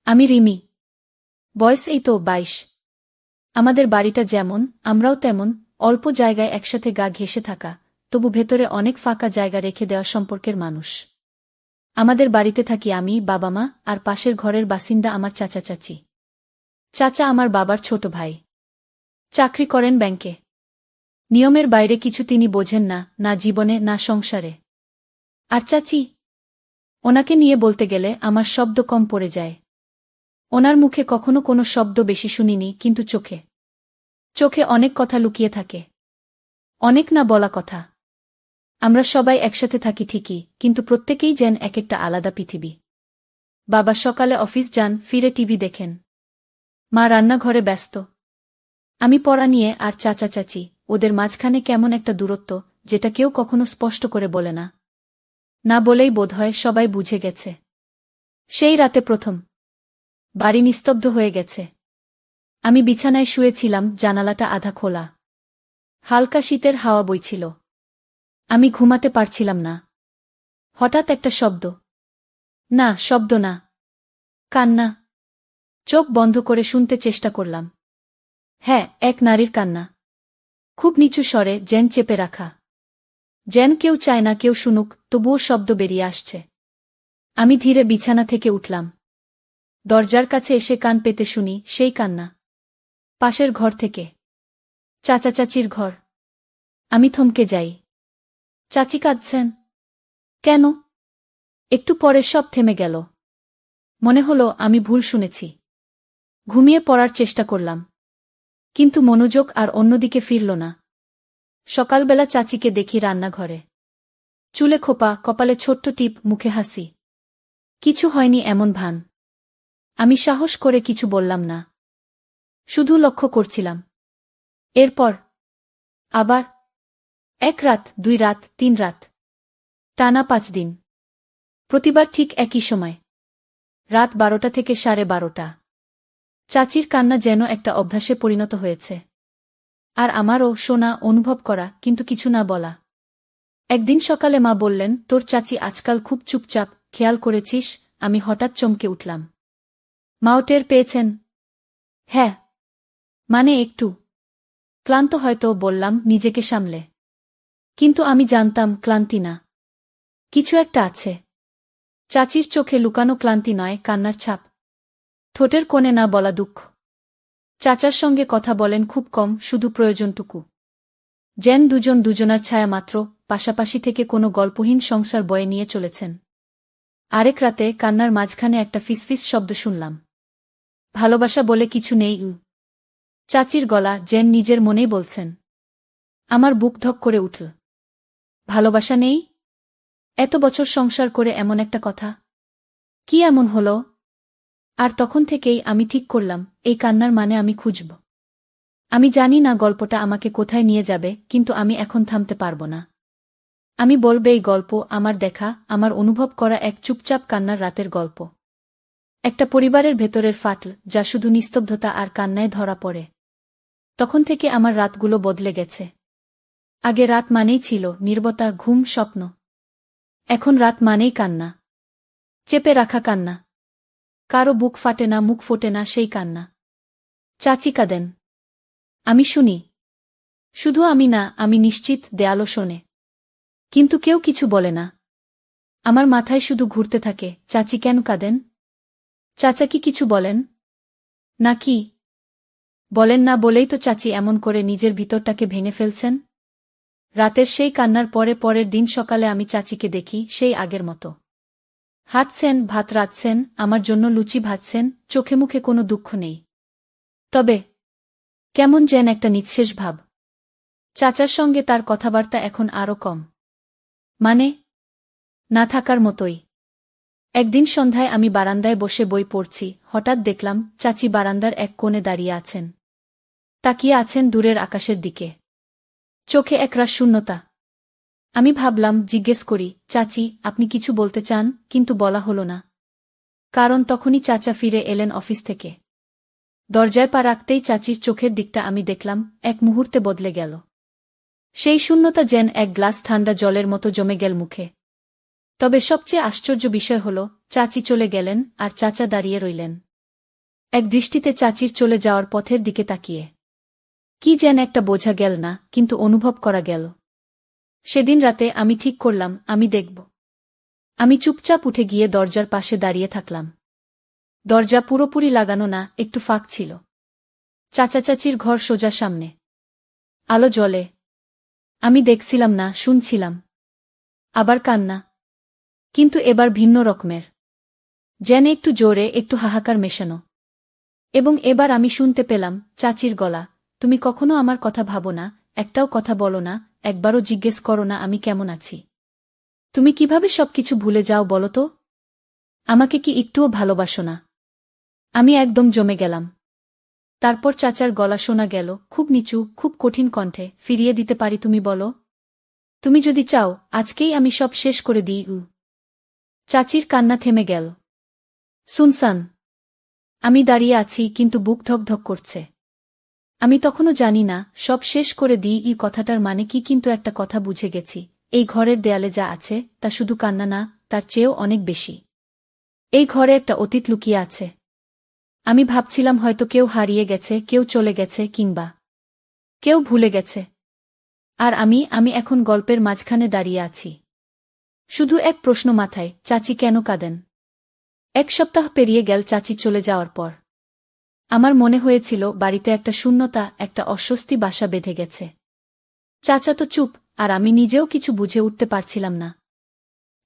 আমি রিমি। বয়স এই তো 22। আমাদের বাড়িটা যেমন, আমরাও তেমন, অল্প জায়গায় একসাথে গা ঘেঁষে থাকা, তবু ভেতরে অনেক ফাঁকা জায়গা রেখে দেওয়া সম্পর্কের মানুষ। আমাদের বাড়িতে থাকি আমি, বাবা মা, আর পাশের ঘরের বাসিন্দা আমার চাচা চাচি। চাচা আমার বাবার ছোট ভাই। চাকরি করেন ব্যাংকে। নিয়মের বাইরে কিছু তিনি বোঝেন না, না জীবনে না সংসারে। আর চাচি, ওনাকে নিয়ে বলতে গেলে আমার শব্দ কম পড়ে যায়। ওনার মুখে কখনো কোনো শব্দ বেশি শুনিনি, কিন্তু চোখে চোখে অনেক কথা লুকিয়ে থাকে। অনেক না বলা কথা। আমরা সবাই একসাথে থাকি ঠিকই, কিন্তু প্রত্যেকেই যেন এক একটা আলাদা পৃথিবী। বাবা সকালে অফিস যান, ফিরে টিভি দেখেন। মা রান্নাঘরে ব্যস্ত। আমি পড়া নিয়ে, আর চাচা চাচি, ওদের মাঝখানে কেমন একটা দূরত্ব, যেটা কেউ কখনো স্পষ্ট করে বলে না। না বলেই বোধহয় সবাই বুঝে গেছে। সেই রাতে প্রথম। বাড়ি নিস্তব্ধ হয়ে গেছে। আমি বিছানায় শুয়েছিলাম, জানালাটা আধা খোলা। হালকা শীতের হাওয়া বইছিল। আমি ঘুমাতে পারছিলাম না। হঠাৎ একটা শব্দ। না, শব্দ না। কান্না। চোখ বন্ধ করে শুনতে চেষ্টা করলাম। হ্যাঁ, এক নারীর কান্না। খুব নিচু স্বরে, যেন চেপে রাখা। যেন কেউ চায় না কেউ শুনুক, তবুও শব্দ বেরিয়ে আসছে। আমি ধীরে বিছানা থেকে উঠলাম। দরজার কাছে এসে কান পেতে শুনি সেই কান্না। পাশের ঘর থেকে। চাচা চাচির ঘর। আমি থমকে যাই। চাচি কাঁদছেন। কেন? একটু পরে সব থেমে গেল। মনে হলো আমি ভুল শুনেছি। ঘুমিয়ে পড়ার চেষ্টা করলাম। কিন্তু মনোযোগ আর অন্যদিকে ফিরল না। সকালবেলা চাচিকে দেখি রান্নাঘরে। চুলে খোপা, কপালে ছোট্ট টিপ, মুখে হাসি। কিছু হয়নি এমন ভান। আমি সাহস করে কিছু বললাম না। শুধু লক্ষ্য করছিলাম। এরপর আবার 1 রাত, 2 রাত, 3 রাত। টানা 5 দিন। প্রতিবার ঠিক একই সময়। রাত 12টা থেকে 12:30। চাচির কান্না যেন একটা অভ্যাসে পরিণত হয়েছে। আর আমারও শোনা, অনুভব করা, কিন্তু কিছু না বলা। একদিন সকালে মা বললেন, তোর চাচি আজকাল খুব চুপচাপ, খেয়াল করেছিস? আমি হঠাৎ চমকে উঠলাম। মাও টের পেয়েছেন? হ্যাঁ। মানে একটু ক্লান্ত হয়তো, বললাম নিজেকে সামলে। কিন্তু আমি জানতাম ক্লান্তি না। কিছু একটা আছে। চাচির চোখে লুকানো ক্লান্তি নয়, কান্নার ছাপ। ঠোঁটের কোণে না বলা দুঃখ। চাচার সঙ্গে কথা বলেন খুব কম, শুধু প্রয়োজনটুকু। যেন দুজন দুজনার ছায়া মাত্র, পাশাপাশি থেকে কোনো গল্পহীন সংসার বয়ে নিয়ে চলেছেন। আরেক রাতে কান্নার মাঝখানে একটা ফিসফিস শব্দ শুনলাম। ভালোবাসা বলে কিছু নেই। চাচির গলা, যেন নিজের মনেই বলছেন। আমার বুক ধক করে উঠল। ভালোবাসা নেই? এত বছর সংসার করে এমন একটা কথা। কি এমন হলো? আর তখন থেকেই আমি ঠিক করলাম, এই কান্নার মানে আমি খুঁজব। আমি জানি না গল্পটা আমাকে কোথায় নিয়ে যাবে, কিন্তু আমি এখন থামতে পারব না। আমি বলবে এই গল্প, আমার দেখা, আমার অনুভব করা এক চুপচাপ কান্নার রাতের গল্প। একটা পরিবারের ভেতরের ফাটল, যা শুধু নিস্তব্ধতা আর কান্নায় ধরা পড়ে। তখন থেকে আমার রাতগুলো বদলে গেছে। আগে রাত মানেই ছিল নীরবতা, ঘুম, স্বপ্ন। এখন রাত মানেই কান্না। চেপে রাখা কান্না। কারো বুক ফাটে না, মুখ ফোটে না, সেই কান্না। চাচি কাঁদেন। আমি শুনি। শুধু আমি না, আমি নিশ্চিত দেয়ালও শোনে। কিন্তু কেউ কিছু বলে না। আমার মাথায় শুধু ঘুরতে থাকে, চাচি কেন কাঁদেন? চাচা কি কিছু বলেন? নাকি বলেন না বলেই তো চাচি এমন করে নিজের ভিতরটাকে ভেঙে ফেলছেন? রাতের সেই কান্নার পরে পরের দিন সকালে আমি চাচিকে দেখি সেই আগের মতো। হাঁটছেন, ভাত রাঁধছেন, আমার জন্য লুচি ভাজছেন, চোখে মুখে কোনো দুঃখ নেই। তবে কেমন যেন একটা নিঃশেষ ভাব। চাচার সঙ্গে তার কথাবার্তা এখন আরও কম। মানে না থাকার মতোই। একদিন সন্ধ্যায় আমি বারান্দায় বসে বই পড়ছি, হঠাৎ দেখলাম চাচি বারান্দার এক কোণে দাঁড়িয়ে আছেন। তাকিয়ে আছেন দূরের আকাশের দিকে। চোখে একরাশ শূন্যতা। আমি ভাবলাম জিজ্ঞেস করি, চাচি আপনি কিছু বলতে চান? কিন্তু বলা হলো না। কারণ তখনই চাচা ফিরে এলেন অফিস থেকে। দরজায় পা রাখতেই চাচির চোখের দিকটা আমি দেখলাম, এক মুহূর্তে বদলে গেল। সেই শূন্যতা যেন এক গ্লাস ঠান্ডা জলের মতো জমে গেল মুখে। তবে সবচেয়ে আশ্চর্য বিষয় হল, চাচি চলে গেলেন আর চাচা দাঁড়িয়ে রইলেন। এক দৃষ্টিতে চাচির চলে যাওয়ার পথের দিকে তাকিয়ে কি যেন একটা বোঝা গেল না, কিন্তু অনুভব করা গেল। সেদিন রাতে আমি ঠিক করলাম আমি দেখব। আমি চুপচাপ উঠে গিয়ে দরজার পাশে দাঁড়িয়ে থাকলাম। দরজা পুরোপুরি লাগানো না, একটু ফাঁক ছিল। চাচা চাচির ঘর সোজা সামনে। আলো জ্বলে। আমি দেখছিলাম না, শুনছিলাম। আবার কান্না, কিন্তু এবার ভিন্ন রকমের। যেন একটু জোরে, একটু হাহাকার মেশানো। এবং এবার আমি শুনতে পেলাম চাচির গলা, তুমি কখনো আমার কথা ভাবো না, একটাও কথা বলো না, একবারও জিজ্ঞেস করো না আমি কেমন আছি। তুমি কিভাবে সবকিছু ভুলে যাও বলো তো? আমাকে কি একটুও ভালোবাসো না? আমি একদম জমে গেলাম। তারপর চাচার গলা শোনা গেল, খুব নিচু, খুব কঠিন কণ্ঠে, ফিরিয়ে দিতে পারি তুমি বলো? তুমি যদি চাও আজকেই আমি সব শেষ করে দিই। চাচির কান্না থেমে গেল। সুনসান। আমি দাঁড়িয়ে আছি, কিন্তু বুক ধকধক করছে। আমি তখনও জানি না সব শেষ করে দিই এই কথাটার মানে কি, কিন্তু একটা কথা বুঝে গেছি, এই ঘরের দেয়ালে যা আছে তা শুধু কান্না না, তার চেয়েও অনেক বেশি। এই ঘরে একটা অতীত লুকিয়ে আছে। আমি ভাবছিলাম হয়তো কেউ হারিয়ে গেছে, কেউ চলে গেছে, কিংবা কেউ ভুলে গেছে। আর আমি এখন গল্পের মাঝখানে দাঁড়িয়ে আছি। শুধু এক প্রশ্ন মাথায়, চাচি কেন কাঁদেন? এক সপ্তাহ পেরিয়ে গেল চাচি চলে যাওয়ার পর। আমার মনে হয়েছিল বাড়িতে একটা শূন্যতা, একটা অস্বস্তি বাসা বেঁধে গেছে। চাচা তো চুপ, আর আমি নিজেও কিছু বুঝে উঠতে পারছিলাম না।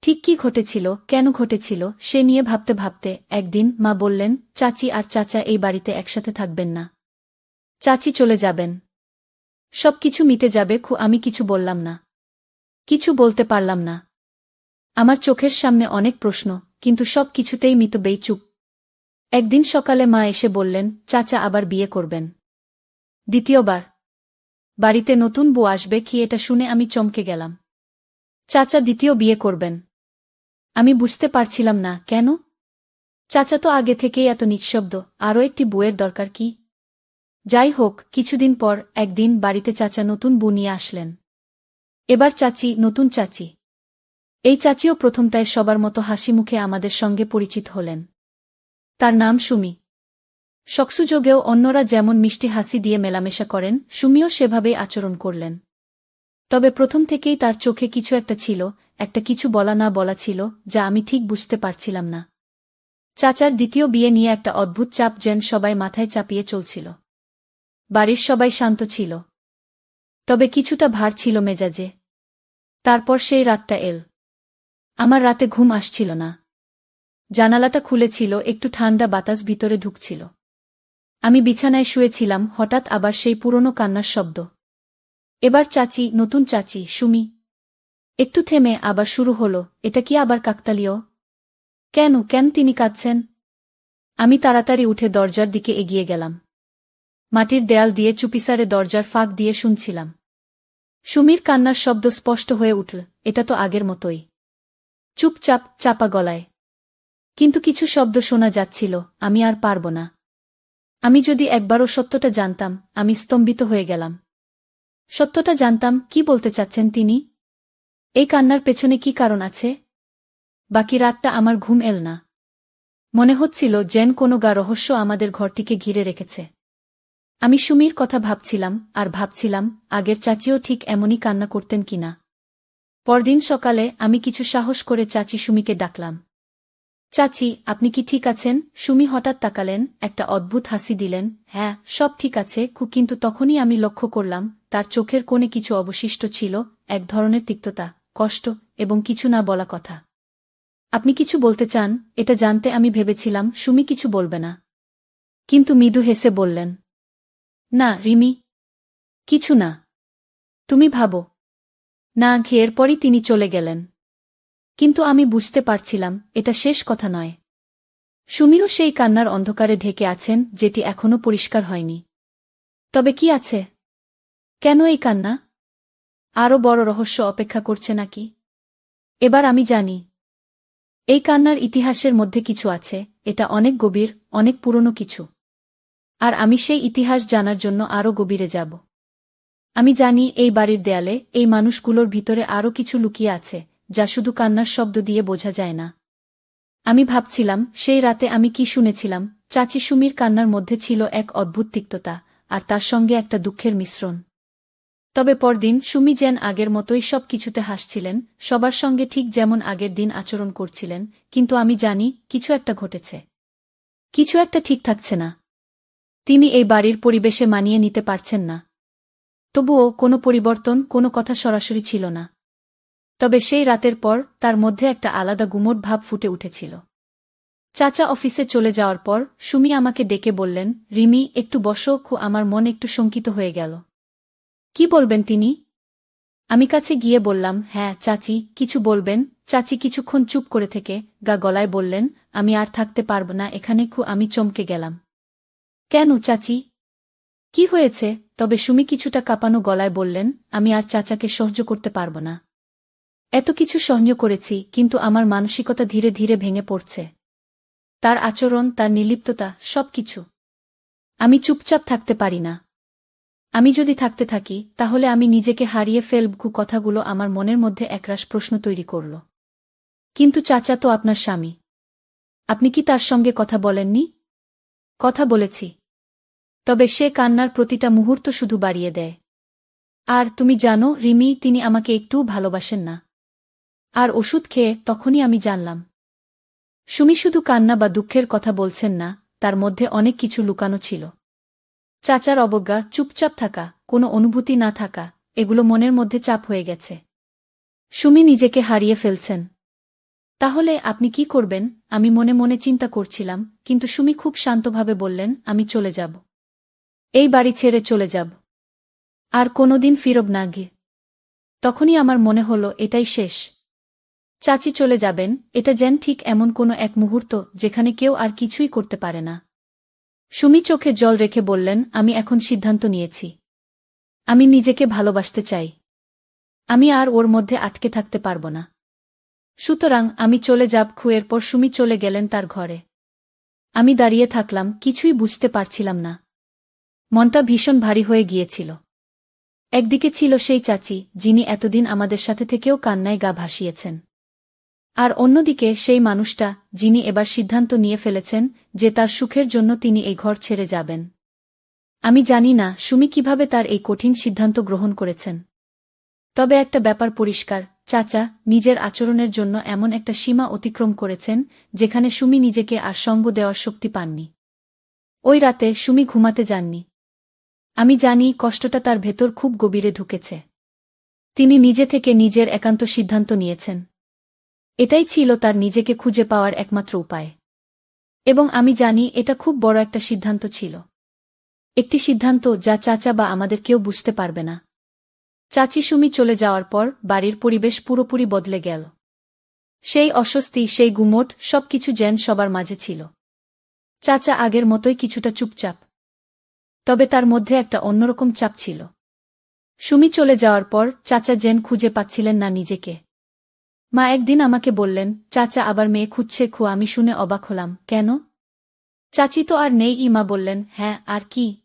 ঠিক কি ঘটেছিল, কেন ঘটেছিল, সে নিয়ে ভাবতে ভাবতে একদিন মা বললেন, চাচি আর চাচা এই বাড়িতে একসাথে থাকবেন না। চাচি চলে যাবেন। সবকিছু মিটে যাবে। আমি কিছু বললাম না, কিছু বলতে পারলাম না। আমার চোখের সামনে অনেক প্রশ্ন, কিন্তু সব কিছুতেই মিতবেই চুপ। একদিন সকালে মা এসে বললেন, চাচা আবার বিয়ে করবেন। দ্বিতীয়বার। বাড়িতে নতুন বউ আসবে কি, এটা শুনে আমি চমকে গেলাম। চাচা দ্বিতীয় বিয়ে করবেন? আমি বুঝতে পারছিলাম না কেন। চাচা তো আগে থেকেই এত নিঃশব্দ, আরও একটি বউয়ের দরকার কি? যাই হোক, কিছুদিন পর একদিন বাড়িতে চাচা নতুন বউ নিয়ে আসলেন। এবার চাচি, নতুন চাচি। এই চাচিও প্রথমটায় সবার মতো হাসি মুখে আমাদের সঙ্গে পরিচিত হলেন। তার নাম সুমি। শখসুযোগেও অন্যরা যেমন মিষ্টি হাসি দিয়ে মেলামেশা করেন, সুমিও সেভাবেই আচরণ করলেন। তবে প্রথম থেকেই তার চোখে কিছু একটা ছিল, একটা কিছু বলা না বলা ছিল, যা আমি ঠিক বুঝতে পারছিলাম না। চাচার দ্বিতীয় বিয়ে নিয়ে একটা অদ্ভুত চাপ যেন সবাই মাথায় চাপিয়ে চলছিল। বাড়ির সবাই শান্ত ছিল, তবে কিছুটা ভার ছিল মেজাজে। তারপর সেই রাতটা এল। আমার রাতে ঘুম আসছিল না। জানালাটা খুলেছিল, একটু ঠান্ডা বাতাস ভিতরে ঢুকছিল। আমি বিছানায় শুয়েছিলাম, হঠাৎ আবার সেই পুরনো কান্নার শব্দ। এবার চাচি, নতুন চাচি, সুমি। একটু থেমে আবার শুরু হলো, এটা কি আবার কাকতালীয়? কেন কেন তিনি কাঁদছেন? আমি তাড়াতাড়ি উঠে দরজার দিকে এগিয়ে গেলাম। মাটির দেয়াল দিয়ে চুপিসারে দরজার ফাঁক দিয়ে শুনছিলাম। সুমির কান্নার শব্দ স্পষ্ট হয়ে উঠল, এটা তো আগের মতোই। চুপচাপ, চাপা গলায়। কিন্তু কিছু শব্দ শোনা যাচ্ছিল, আমি আর পারব না। আমি যদি একবারও সত্যটা জানতাম। আমি স্তম্ভিত হয়ে গেলাম। সত্যটা জানতাম, কি বলতে চাচ্ছেন তিনি? এই কান্নার পেছনে কি কারণ আছে? বাকি রাতটা আমার ঘুম এল না। মনে হচ্ছিল যেন কোনো গা রহস্য আমাদের ঘরটিকে ঘিরে রেখেছে। আমি সুমির কথা ভাবছিলাম, আর ভাবছিলাম আগের চাচিও ঠিক এমনই কান্না করতেন কিনা। পরদিন সকালে আমি কিছু সাহস করে চাচি সুমিকে ডাকলাম। চাচি, আপনি কি ঠিক আছেন? সুমি হঠাৎ তাকালেন, একটা অদ্ভুত হাসি দিলেন। হ্যাঁ, সব ঠিক আছে। কিন্তু তখনই আমি লক্ষ্য করলাম তার চোখের কোণে কিছু অবশিষ্ট ছিল, এক ধরনের তিক্ততা, কষ্ট, এবং কিছু না বলা কথা। আপনি কিছু বলতে চান? এটা জানতে আমি ভেবেছিলাম সুমি কিছু বলবে না, কিন্তু মৃদু হেসে বললেন, না রিমি, কিছু না। তুমি ভাবো না। এরপরই তিনি চলে গেলেন। কিন্তু আমি বুঝতে পারছিলাম এটা শেষ কথা নয়। সুমিও সেই কান্নার অন্ধকারে ঢেকে আছেন, যেটি এখনো পরিষ্কার হয়নি। তবে কি আছে? কেন এই কান্না? আরও বড় রহস্য অপেক্ষা করছে নাকি? এবার আমি জানি। এই কান্নার ইতিহাসের মধ্যে কিছু আছে, এটা অনেক গভীর, অনেক পুরনো কিছু। আর আমি সেই ইতিহাস জানার জন্য আরও গভীরে যাব। আমি জানি এই বাড়ির দেয়ালে, এই মানুষগুলোর ভিতরে আরও কিছু লুকিয়ে আছে, যা শুধু কান্নার শব্দ দিয়ে বোঝা যায় না। আমি ভাবছিলাম সেই রাতে আমি কি শুনেছিলাম, চাচি সুমির কান্নার মধ্যে ছিল এক অদ্ভুত তিক্ততা, আর তার সঙ্গে একটা দুঃখের মিশ্রণ। তবে পরদিন সুমি যেন আগের মতোই সব কিছুতে হাসছিলেন, সবার সঙ্গে ঠিক যেমন আগের দিন আচরণ করছিলেন, কিন্তু আমি জানি কিছু একটা ঘটেছে। কিছু একটা ঠিক থাকছে না। তিনি এই বাড়ির পরিবেশে মানিয়ে নিতে পারছেন না। তবুও কোনো পরিবর্তন, কোনো কথা সরাসরি ছিল না। তবে সেই রাতের পর তার মধ্যে একটা আলাদা গুমোট ভাব ফুটে উঠেছিল। চাচা অফিসে চলে যাওয়ার পর সুমি আমাকে ডেকে বললেন, রিমি, একটু বসো। আমার মন একটু শঙ্কিত হয়ে গেল। কি বলবেন তিনি? আমি কাছে গিয়ে বললাম, হ্যাঁ চাচি, কিছু বলবেন? চাচি কিছুক্ষণ চুপ করে থেকে গা গলায় বললেন, আমি আর থাকতে পারব না এখানে। আমি চমকে গেলাম। কেন চাচি? কি হয়েছে? তবে সুমি কিছুটা কাঁপানো গলায় বললেন, আমি আর চাচাকে সহ্য করতে পারব না। এত কিছু সহ্য করেছি, কিন্তু আমার মানসিকতা ধীরে ধীরে ভেঙে পড়ছে। তার আচরণ, তার নির্লিপ্ততা, সবকিছু। আমি চুপচাপ থাকতে পারি না। আমি যদি থাকতে থাকি, তাহলে আমি নিজেকে হারিয়ে ফেলব। কথাগুলো আমার মনের মধ্যে একরাশ প্রশ্ন তৈরি করল। কিন্তু চাচা তো আপনার স্বামী। আপনি কি তার সঙ্গে কথা বলেননি? কথা বলেছি। তবে সে কান্নার প্রতিটা মুহূর্ত শুধু বাড়িয়ে দেয়। আর তুমি জানো রিমি, তিনি আমাকে একটুও ভালোবাসেন না। আর ওষুধ খেয়ে তখনই আমি জানলাম। সুমি শুধু কান্না বা দুঃখের কথা বলছেন না, তার মধ্যে অনেক কিছু লুকানো ছিল। চাচার অবজ্ঞা, চুপচাপ থাকা, কোনো অনুভূতি না থাকা, এগুলো মনের মধ্যে চাপ হয়ে গেছে। সুমি নিজেকে হারিয়ে ফেলছেন। তাহলে আপনি কি করবেন? আমি মনে মনে চিন্তা করছিলাম, কিন্তু সুমি খুব শান্তভাবে বললেন, আমি চলে যাব। এই বাড়ি ছেড়ে চলে যাব। আর কোনোদিন ফিরব না গিয়ে। তখনই আমার মনে হলো এটাই শেষ। চাচি চলে যাবেন, এটা যেন ঠিক এমন কোনো এক মুহূর্ত যেখানে কেউ আর কিছুই করতে পারে না। সুমি চোখে জল রেখে বললেন, আমি এখন সিদ্ধান্ত নিয়েছি। আমি নিজেকে ভালোবাসতে চাই। আমি আর ওর মধ্যে আটকে থাকতে পারব না। সুতরাং আমি চলে যাব। এরপর সুমি চলে গেলেন তার ঘরে। আমি দাঁড়িয়ে থাকলাম, কিছুই বুঝতে পারছিলাম না। মনটা ভীষণ ভারী হয়ে গিয়েছিল। একদিকে ছিল সেই চাচি, যিনি এতদিন আমাদের সাথে থেকেও কান্নায় গা ভাসিয়েছেন। আর অন্যদিকে সেই মানুষটা, যিনি এবার সিদ্ধান্ত নিয়ে ফেলেছেন যে তার সুখের জন্য তিনি এই ঘর ছেড়ে যাবেন। আমি জানি না সুমি কিভাবে তার এই কঠিন সিদ্ধান্ত গ্রহণ করেছেন। তবে একটা ব্যাপার পরিষ্কার, চাচা নিজের আচরণের জন্য এমন একটা সীমা অতিক্রম করেছেন, যেখানে সুমি নিজেকে আর সঙ্গ দেওয়ার শক্তি পাননি। ওই রাতে সুমি ঘুমাতে যাননি। আমি জানি কষ্টটা তার ভেতর খুব গভীরে ঢুকেছে। তিনি নিজে থেকে নিজের একান্ত সিদ্ধান্ত নিয়েছেন। এটাই ছিল তার নিজেকে খুঁজে পাওয়ার একমাত্র উপায়। এবং আমি জানি এটা খুব বড় একটা সিদ্ধান্ত ছিল। একটি সিদ্ধান্ত যা চাচা বা আমাদের কেউ বুঝতে পারবে না। চাচি সুমি চলে যাওয়ার পর বাড়ির পরিবেশ পুরোপুরি বদলে গেল। সেই অস্বস্তি, সেই গুমোট, সবকিছু যেন সবার মাঝে ছিল। চাচা আগের মতোই কিছুটা চুপচাপ। তবে তার মধ্যে একটা অন্যরকম চাপ ছিল। সুমি চলে যাওয়ার পর চাচা যেন খুঁজে পাচ্ছিলেন না নিজেকে। মা একদিন আমাকে বললেন, চাচা আবার মেয়ে খুঁজছে। আমি শুনে অবাক হলাম। কেন? চাচি তো আর নেই। মা বললেন, হ্যাঁ, আর কি?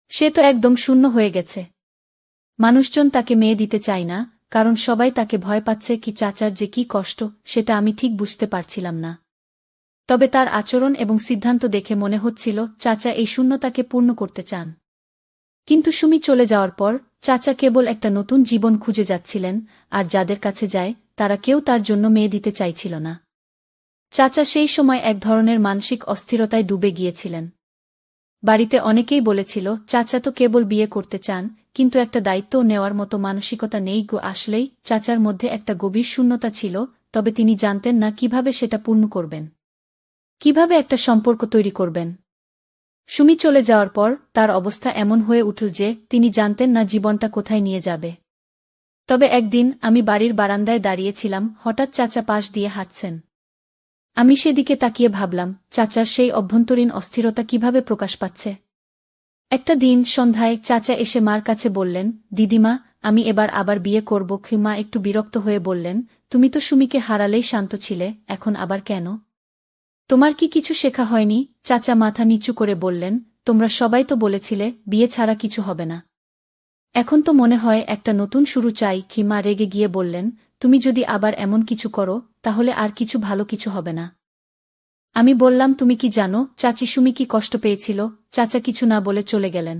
সে তো একদম শূন্য হয়ে গেছে। মানুষজন তাকে মেয়ে দিতে চায় না, কারণ সবাই তাকে ভয় পাচ্ছে। চাচার যে কি কষ্ট, সেটা আমি ঠিক বুঝতে পারছিলাম না। তবে তার আচরণ এবং সিদ্ধান্ত দেখে মনে হচ্ছিল চাচা এই শূন্যতাকে পূর্ণ করতে চান। কিন্তু সুমি চলে যাওয়ার পর চাচা কেবল একটা নতুন জীবন খুঁজে যাচ্ছিলেন, আর যাদের কাছে যায় তারা কেউ তার জন্য মেয়ে দিতে চাইছিল না। চাচা সেই সময় এক ধরনের মানসিক অস্থিরতায় ডুবে গিয়েছিলেন। বাড়িতে অনেকেই বলেছিল, চাচা তো কেবল বিয়ে করতে চান, কিন্তু একটা দায়িত্ব নেওয়ার মতো মানসিকতা নেই। আসলেই চাচার মধ্যে একটা গভীর শূন্যতা ছিল, তবে তিনি জানতেন না কিভাবে সেটা পূর্ণ করবেন। কিভাবে একটা সম্পর্ক তৈরি করবেন। সুমি চলে যাওয়ার পর তার অবস্থা এমন হয়ে উঠল যে তিনি জানতেন না জীবনটা কোথায় নিয়ে যাবে। তবে একদিন আমি বাড়ির বারান্দায় দাঁড়িয়েছিলাম, হঠাৎ চাচা পাশ দিয়ে হাঁটছেন। আমি সেদিকে তাকিয়ে ভাবলাম, চাচার সেই অভ্যন্তরীণ অস্থিরতা কিভাবে প্রকাশ পাচ্ছে। একটা দিন সন্ধ্যায় চাচা এসে মার কাছে বললেন, দিদিমা, আমি এবার আবার বিয়ে করব। মা একটু বিরক্ত হয়ে বললেন, তুমি তো সুমিকে হারালেই শান্ত ছিলে, এখন আবার কেন? তোমার কি কিছু শেখা হয়নি? চাচা মাথা নিচু করে বললেন, তোমরা সবাই তো বলেছিলে বিয়ে ছাড়া কিছু হবে না। এখন তো মনে হয় একটা নতুন শুরু চাই। মা রেগে গিয়ে বললেন, তুমি যদি আবার এমন কিছু করো, তাহলে আর কিছু ভালো কিছু হবে না। আমি বললাম, তুমি কি জানো চাচি সুমি কি কষ্ট পেয়েছিল? চাচা কিছু না বলে চলে গেলেন।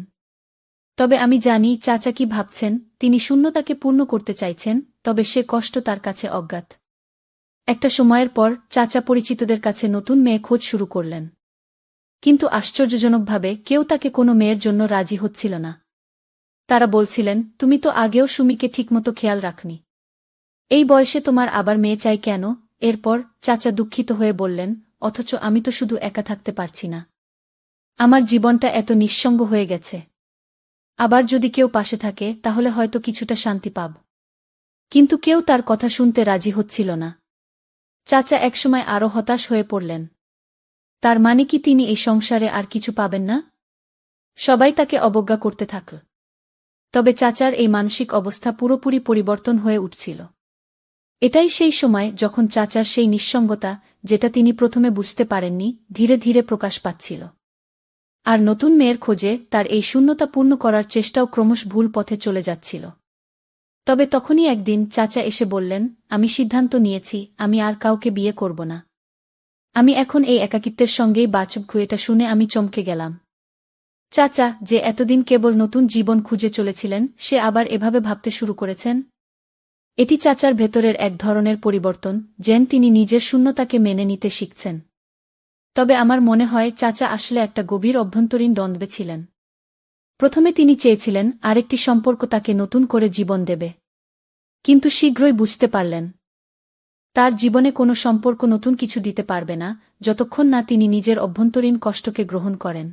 তবে আমি জানি চাচা কি ভাবছেন। তিনি শূন্যতাকে পূর্ণ করতে চাইছেন, তবে সে কষ্ট তার কাছে অজ্ঞাত। একটা সময়ের পর চাচা পরিচিতদের কাছে নতুন মেয়ে খোঁজ শুরু করলেন। কিন্তু আশ্চর্যজনকভাবে কেউ তাকে কোনো মেয়ের জন্য রাজি হচ্ছিল না। তারা বলছিলেন, তুমি তো আগেও সুমিকে ঠিকমতো খেয়াল রাখনি, এই বয়সে তোমার আবার মেয়ে চাই কেন? এরপর চাচা দুঃখিত হয়ে বললেন, অথচ আমি তো শুধু একা থাকতে পারছি না। আমার জীবনটা এত নিঃসঙ্গ হয়ে গেছে। আবার যদি কেউ পাশে থাকে তাহলে হয়তো কিছুটা শান্তি পাব। কিন্তু কেউ তার কথা শুনতে রাজি হচ্ছিল না। চাচা একসময় আরও হতাশ হয়ে পড়লেন। তার মানে কি তিনি এই সংসারে আর কিছু পাবেন না? সবাই তাকে অবজ্ঞা করতে থাকল। তবে চাচার এই মানসিক অবস্থা পুরোপুরি পরিবর্তন হয়ে উঠছিল। এটাই সেই সময় যখন চাচার সেই নিঃসঙ্গতা, যেটা তিনি প্রথমে বুঝতে পারেননি, ধীরে ধীরে প্রকাশ পাচ্ছিল। আর নতুন মেয়ের খোঁজে তার এই শূন্যতা পূর্ণ করার চেষ্টাও ক্রমশ ভুল পথে চলে যাচ্ছিল। তবে তখনই একদিন চাচা এসে বললেন, আমি সিদ্ধান্ত নিয়েছি, আমি আর কাউকে বিয়ে করব না। আমি এখন এই একাকিত্বের সঙ্গেই বাঁচব। এটা শুনে আমি চমকে গেলাম। চাচা, যে এতদিন কেবল নতুন জীবন খুঁজে চলেছিলেন, সে আবার এভাবে ভাবতে শুরু করেছেন। এটি চাচার ভেতরের এক ধরনের পরিবর্তন, যেন তিনি নিজের শূন্যতাকে মেনে নিতে শিখছেন। তবে আমার মনে হয় চাচা আসলে একটা গভীর অভ্যন্তরীণ দ্বন্দ্বে ছিলেন। প্রথমে তিনি চেয়েছিলেন আরেকটি সম্পর্ক তাকে নতুন করে জীবন দেবে। কিন্তু শীঘ্রই বুঝতে পারলেন, তার জীবনে কোনো সম্পর্ক নতুন কিছু দিতে পারবে না, যতক্ষণ না তিনি নিজের অভ্যন্তরীণ কষ্টকে গ্রহণ করেন।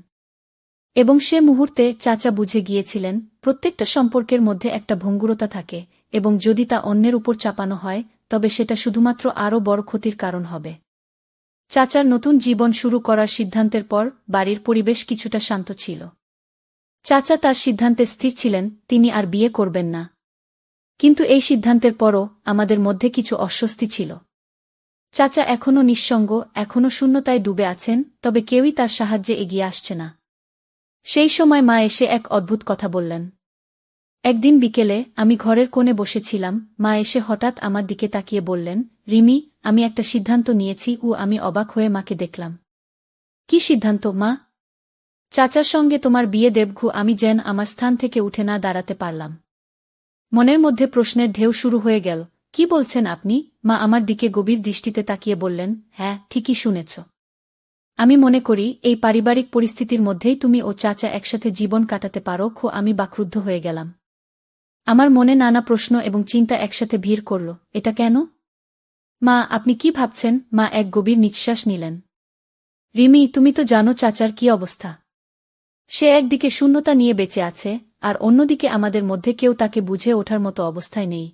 এবং সে মুহূর্তে চাচা বুঝে গিয়েছিলেন, প্রত্যেকটা সম্পর্কের মধ্যে একটা ভঙ্গুরতা থাকে, এবং যদি তা অন্যের উপর চাপানো হয়, তবে সেটা শুধুমাত্র আরও বড় ক্ষতির কারণ হবে। চাচার নতুন জীবন শুরু করার সিদ্ধান্তের পর বাড়ির পরিবেশ কিছুটা শান্ত ছিল। চাচা তার সিদ্ধান্তে স্থির ছিলেন, তিনি আর বিয়ে করবেন না। কিন্তু এই সিদ্ধান্তের পরও আমাদের মধ্যে কিছু অস্বস্তি ছিল। চাচা এখনও নিঃসঙ্গ, এখনও শূন্যতায় ডুবে আছেন, তবে কেউই তার সাহায্যে এগিয়ে আসছে না। সেই সময় মা এসে এক অদ্ভুত কথা বললেন। একদিন বিকেলে আমি ঘরের কোণে বসেছিলাম, মা এসে হঠাৎ আমার দিকে তাকিয়ে বললেন, রিমি, আমি একটা সিদ্ধান্ত নিয়েছি। আমি অবাক হয়ে মাকে দেখলাম। কি সিদ্ধান্ত মা? চাচার সঙ্গে তোমার বিয়ে দেবঘু। আমি যেন আমার স্থান থেকে উঠে না দাঁড়াতে পারলাম। মনের মধ্যে প্রশ্নের ঢেউ শুরু হয়ে গেল। কি বলছেন আপনি? মা আমার দিকে গভীর দৃষ্টিতে তাকিয়ে বললেন, হ্যাঁ, ঠিকই শুনেছ। আমি মনে করি এই পারিবারিক পরিস্থিতির মধ্যেই তুমি ও চাচা একসাথে জীবন কাটাতে পারো। আমি বাকরুদ্ধ হয়ে গেলাম। আমার মনে নানা প্রশ্ন এবং চিন্তা একসাথে ভিড় করল। এটা কেন? মা, আপনি কি ভাবছেন? মা এক গভীর নিঃশ্বাস নিলেন। রিমি, তুমি তো জানো চাচার কি অবস্থা। সে একদিকে শূন্যতা নিয়ে বেঁচে আছে, আর অন্যদিকে আমাদের মধ্যে কেউ তাকে বুঝে ওঠার মতো অবস্থায় নেই।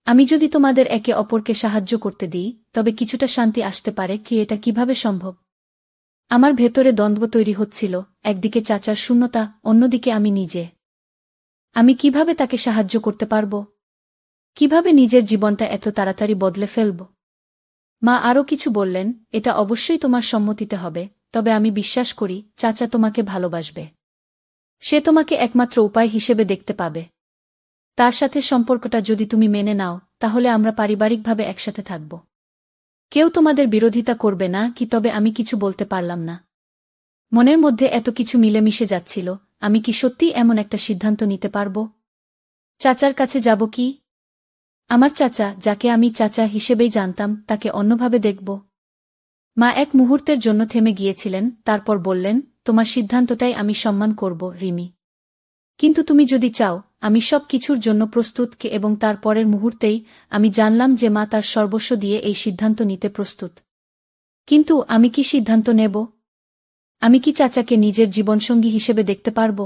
আমি যদি তোমাদের একে অপরকে সাহায্য করতে দিই, তবে কিছুটা শান্তি আসতে পারে। এটা কিভাবে সম্ভব? আমার ভেতরে দ্বন্দ্ব তৈরি হচ্ছিল, একদিকে চাচার শূন্যতা, অন্যদিকে আমি নিজে। আমি কিভাবে তাকে সাহায্য করতে পারব? কিভাবে নিজের জীবনটা এত তাড়াতাড়ি বদলে ফেলব? মা আরও কিছু বললেন, এটা অবশ্যই তোমার সম্মতিতে হবে, তবে আমি বিশ্বাস করি চাচা তোমাকে ভালোবাসবে। সে তোমাকে একমাত্র উপায় হিসেবে দেখতে পাবে। তার সাথে সম্পর্কটা যদি তুমি মেনে নাও, তাহলে আমরা পারিবারিকভাবে একসাথে থাকব। কেউ তোমাদের বিরোধিতা করবে না কি? তবে আমি কিছু বলতে পারলাম না। মনের মধ্যে এত কিছু মিলেমিশে যাচ্ছিল। আমি কি সত্যিই এমন একটা সিদ্ধান্ত নিতে পারব? চাচার কাছে যাব কি? আমার চাচা, যাকে আমি চাচা হিসেবেই জানতাম, তাকে অন্যভাবে দেখব? মা এক মুহূর্তের জন্য থেমে গিয়েছিলেন, তারপর বললেন, তোমার সিদ্ধান্তটাই আমি সম্মান করব রিমি। কিন্তু তুমি যদি চাও, আমি সব কিছুর জন্য প্রস্তুত। এবং তার পরের মুহূর্তেই আমি জানলাম যে মা তার সর্বস্ব দিয়ে এই সিদ্ধান্ত নিতে প্রস্তুত। কিন্তু আমি কি সিদ্ধান্ত নেব? আমি কি চাচাকে নিজের জীবনসঙ্গী হিসেবে দেখতে পারব?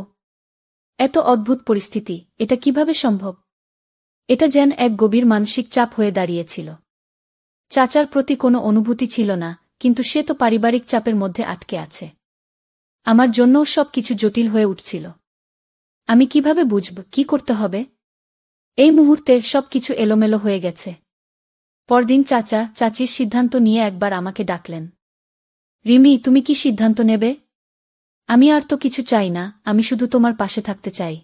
এত অদ্ভুত পরিস্থিতি, এটা কিভাবে সম্ভব? এটা যেন এক গভীর মানসিক চাপ হয়ে দাঁড়িয়েছিল। চাচার প্রতি কোনো অনুভূতি ছিল না, কিন্তু সে তো পারিবারিক চাপের মধ্যে আটকে আছে। আমার জন্যও সব কিছু জটিল হয়ে উঠছিল। আমি কিভাবে বুঝব কি করতে হবে? এই মুহূর্তে সবকিছু এলোমেলো হয়ে গেছে। পরদিন চাচা চাচির সিদ্ধান্ত নিয়ে একবার আমাকে ডাকলেন। রিমি, তুমি কি সিদ্ধান্ত নেবে? আমি আর তো কিছু চাই না, আমি শুধু তোমার পাশে থাকতে চাই।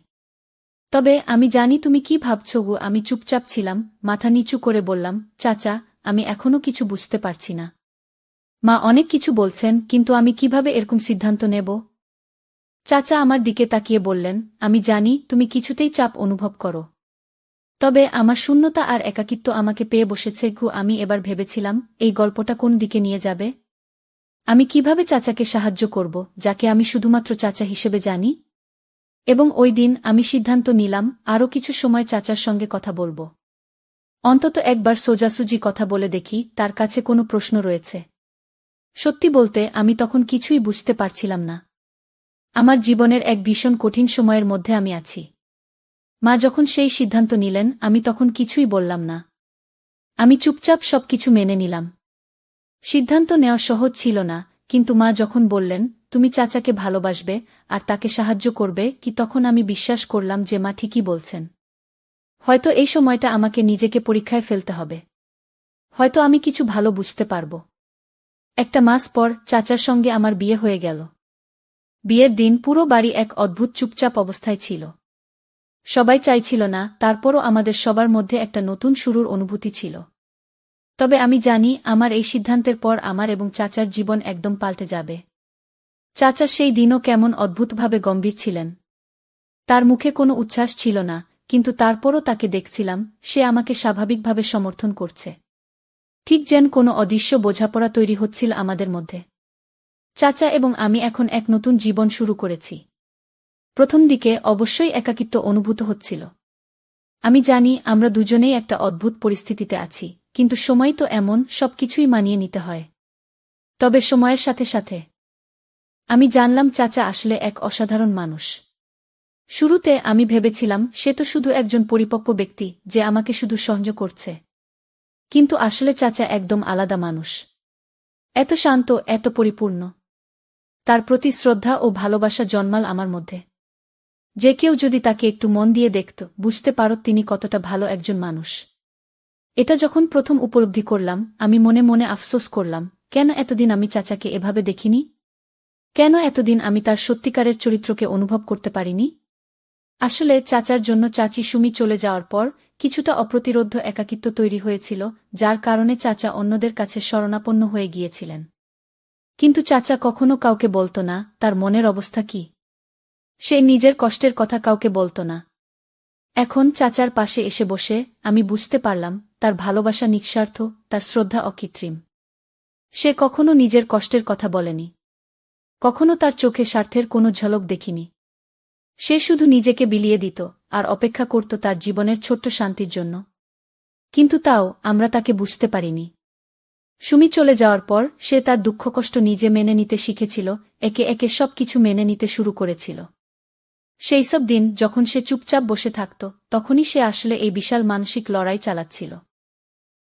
তবে আমি জানি তুমি কি ভাবছো। আমি চুপচাপ ছিলাম, মাথা নিচু করে বললাম, চাচা, আমি এখনো কিছু বুঝতে পারছি না। মা অনেক কিছু বলছেন, কিন্তু আমি কিভাবে এরকম সিদ্ধান্ত নেব? চাচা আমার দিকে তাকিয়ে বললেন, আমি জানি তুমি কিছুতেই চাপ অনুভব করো। তবে আমার শূন্যতা আর একাকিত্ব আমাকে পেয়ে বসেছে। আমি এবার ভেবেছিলাম, এই গল্পটা কোন দিকে নিয়ে যাবে? আমি কিভাবে চাচাকে সাহায্য করব, যাকে আমি শুধুমাত্র চাচা হিসেবে জানি? এবং ওই দিন আমি সিদ্ধান্ত নিলাম, আরও কিছু সময় চাচার সঙ্গে কথা বলব। অন্তত একবার সোজাসুজি কথা বলে দেখি তার কাছে কোনো প্রশ্ন রয়েছে। সত্যি বলতে আমি তখন কিছুই বুঝতে পারছিলাম না। আমার জীবনের এক ভীষণ কঠিন সময়ের মধ্যে আমি আছি। মা যখন সেই সিদ্ধান্ত নিলেন, আমি তখন কিছুই বললাম না। আমি চুপচাপ সবকিছু মেনে নিলাম। সিদ্ধান্ত নেওয়া সহজ ছিল না, কিন্তু মা যখন বললেন, তুমি চাচাকে ভালোবাসবে আর তাকে সাহায্য করবে কি, তখন আমি বিশ্বাস করলাম যে মা ঠিকই বলছেন। হয়তো এই সময়টা আমাকে নিজেকে পরীক্ষায় ফেলতে হবে। হয়তো আমি কিছু ভালো বুঝতে পারব। একটা মাস পর চাচার সঙ্গে আমার বিয়ে হয়ে গেল। বিয়ের দিন পুরো বাড়ি এক অদ্ভুত চুপচাপ অবস্থায় ছিল। সবাই চাইছিল না, তারপরও আমাদের সবার মধ্যে একটা নতুন শুরুর অনুভূতি ছিল। তবে আমি জানি, আমার এই সিদ্ধান্তের পর আমার এবং চাচার জীবন একদম পাল্টে যাবে। চাচা সেই দিনও কেমন অদ্ভুতভাবে গম্ভীর ছিলেন। তার মুখে কোনো উচ্ছ্বাস ছিল না, কিন্তু তারপরও তাকে দেখছিলাম, সে আমাকে স্বাভাবিকভাবে সমর্থন করছে। ঠিক যেন কোনো অদৃশ্য বোঝাপড়া তৈরি হচ্ছিল আমাদের মধ্যে। চাচা এবং আমি এখন এক নতুন জীবন শুরু করেছি। প্রথম দিকে অবশ্যই একাকিত্ব অনুভূত হচ্ছিল। আমি জানি আমরা দুজনেই একটা অদ্ভুত পরিস্থিতিতে আছি, কিন্তু সময় তো এমন, সবকিছুই মানিয়ে নিতে হয়। তবে সময়ের সাথে সাথে আমি জানলাম চাচা আসলে এক অসাধারণ মানুষ। শুরুতে আমি ভেবেছিলাম সে তো শুধু একজন পরিপক্ব ব্যক্তি যে আমাকে শুধু সহ্য করছে। কিন্তু আসলে চাচা একদম আলাদা মানুষ। এত শান্ত, এত পরিপূর্ণ। তার প্রতি শ্রদ্ধা ও ভালোবাসা জন্মাল আমার মধ্যে। যে কেউ যদি তাকে একটু মন দিয়ে দেখত, বুঝতে পারত তিনি কতটা ভালো একজন মানুষ। এটা যখন প্রথম উপলব্ধি করলাম, আমি মনে মনে আফসোস করলাম, কেন এতদিন আমি চাচাকে এভাবে দেখিনি? কেন এতদিন আমি তার সত্যিকারের চরিত্রকে অনুভব করতে পারিনি? আসলে চাচার জন্য চাচি সুমি চলে যাওয়ার পর কিছুটা অপ্রতিরোধ্য একাকিত্ব তৈরি হয়েছিল, যার কারণে চাচা অন্যদের কাছে শরণাপন্ন হয়ে গিয়েছিলেন। কিন্তু চাচা কখনো কাউকে বলত না তার মনের অবস্থা কি। সে নিজের কষ্টের কথা কাউকে বলত না। এখন চাচার পাশে এসে বসে আমি বুঝতে পারলাম, তার ভালোবাসা নিঃস্বার্থ, তার শ্রদ্ধা অকৃত্রিম। সে কখনো নিজের কষ্টের কথা বলেনি। কখনো তার চোখে স্বার্থের কোনো ঝলক দেখিনি। সে শুধু নিজেকে বিলিয়ে দিত আর অপেক্ষা করত তার জীবনের ছোট্ট শান্তির জন্য। কিন্তু তাও আমরা তাকে বুঝতে পারিনি। সুমি চলে যাওয়ার পর সে তার দুঃখকষ্ট নিজে মেনে নিতে শিখেছিল, একে একে সবকিছু মেনে নিতে শুরু করেছিল। সেই সব দিন যখন সে চুপচাপ বসে থাকত, তখনই সে আসলে এই বিশাল মানসিক লড়াই চালাচ্ছিল।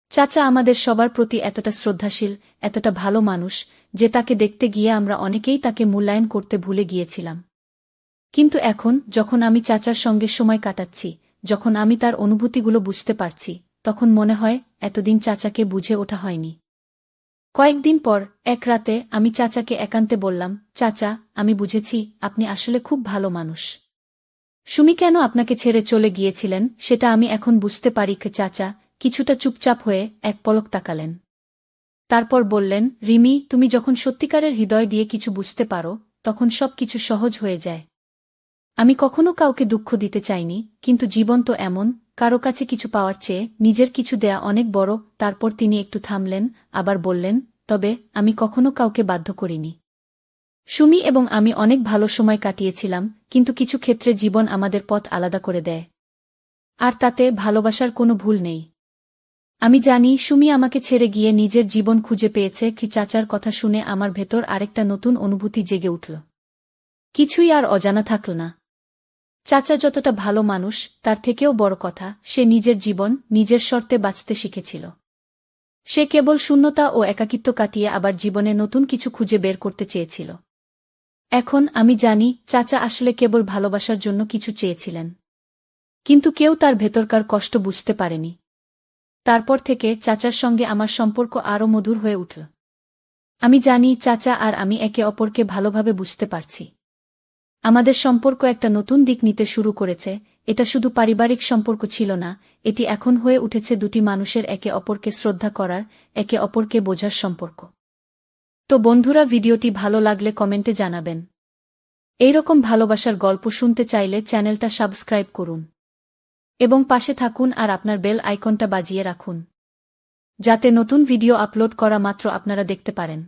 চাচা আমাদের সবার প্রতি এতটা শ্রদ্ধাশীল, এতটা ভালো মানুষ, যে তাকে দেখতে গিয়ে আমরা অনেকেই তাকে মূল্যায়ন করতে ভুলে গিয়েছিলাম। কিন্তু এখন যখন আমি চাচার সঙ্গে সময় কাটাচ্ছি, যখন আমি তার অনুভূতিগুলো বুঝতে পারছি, তখন মনে হয় এতদিন চাচাকে বুঝে ওঠা হয়নি। কয়েকদিন পর এক রাতে আমি চাচাকে একান্তে বললাম, চাচা, আমি বুঝেছি আপনি আসলে খুব ভালো মানুষ। সুমি কেন আপনাকে ছেড়ে চলে গিয়েছিলেন সেটা আমি এখন বুঝতে পারি। চাচা কিছুটা চুপচাপ হয়ে এক পলক তাকালেন। তারপর বললেন, রিমি, তুমি যখন সত্যিকারের হৃদয় দিয়ে কিছু বুঝতে পারো, তখন সবকিছু সহজ হয়ে যায়। আমি কখনো কাউকে দুঃখ দিতে চাইনি, কিন্তু জীবন তো এমন, কারো কাছে কিছু পাওয়ার চেয়ে নিজের কিছু দেয়া অনেক বড়। তারপর তিনি একটু থামলেন, আবার বললেন, তবে আমি কখনো কাউকে বাধ্য করিনি। সুমি এবং আমি অনেক ভালো সময় কাটিয়েছিলাম, কিন্তু কিছু ক্ষেত্রে জীবন আমাদের পথ আলাদা করে দেয়। আর তাতে ভালোবাসার কোনো ভুল নেই। আমি জানি সুমি আমাকে ছেড়ে গিয়ে নিজের জীবন খুঁজে পেয়েছে। কি চাচার কথা শুনে আমার ভেতর আরেকটা নতুন অনুভূতি জেগে উঠল। কিছুই আর অজানা থাকল না। চাচা যতটা ভালো মানুষ, তার থেকেও বড় কথা, সে নিজের জীবন নিজের শর্তে বাঁচতে শিখেছিল। সে কেবল শূন্যতা ও একাকিত্ব কাটিয়ে আবার জীবনে নতুন কিছু খুঁজে বের করতে চেয়েছিল। এখন আমি জানি চাচা আসলে কেবল ভালোবাসার জন্য কিছু চেয়েছিলেন। কিন্তু কেউ তার ভেতরকার কষ্ট বুঝতে পারেনি। তারপর থেকে চাচার সঙ্গে আমার সম্পর্ক আরও মধুর হয়ে উঠল। আমি জানি চাচা আর আমি একে অপরকে ভালোভাবে বুঝতে পারছি। আমাদের সম্পর্ক একটা নতুন দিক নিতে শুরু করেছে। এটা শুধু পারিবারিক সম্পর্ক ছিল না, এটি এখন হয়ে উঠেছে দুটি মানুষের একে অপরকে শ্রদ্ধা করার, একে অপরকে বোঝার সম্পর্ক। তো বন্ধুরা, ভিডিওটি ভালো লাগলে কমেন্টে জানাবেন। এইরকম ভালোবাসার গল্প শুনতে চাইলে চ্যানেলটা সাবস্ক্রাইব করুন এবং পাশে থাকুন আর আপনার বেল আইকনটা বাজিয়ে রাখুন, যাতে নতুন ভিডিও আপলোড করা মাত্র আপনারা দেখতে পারেন।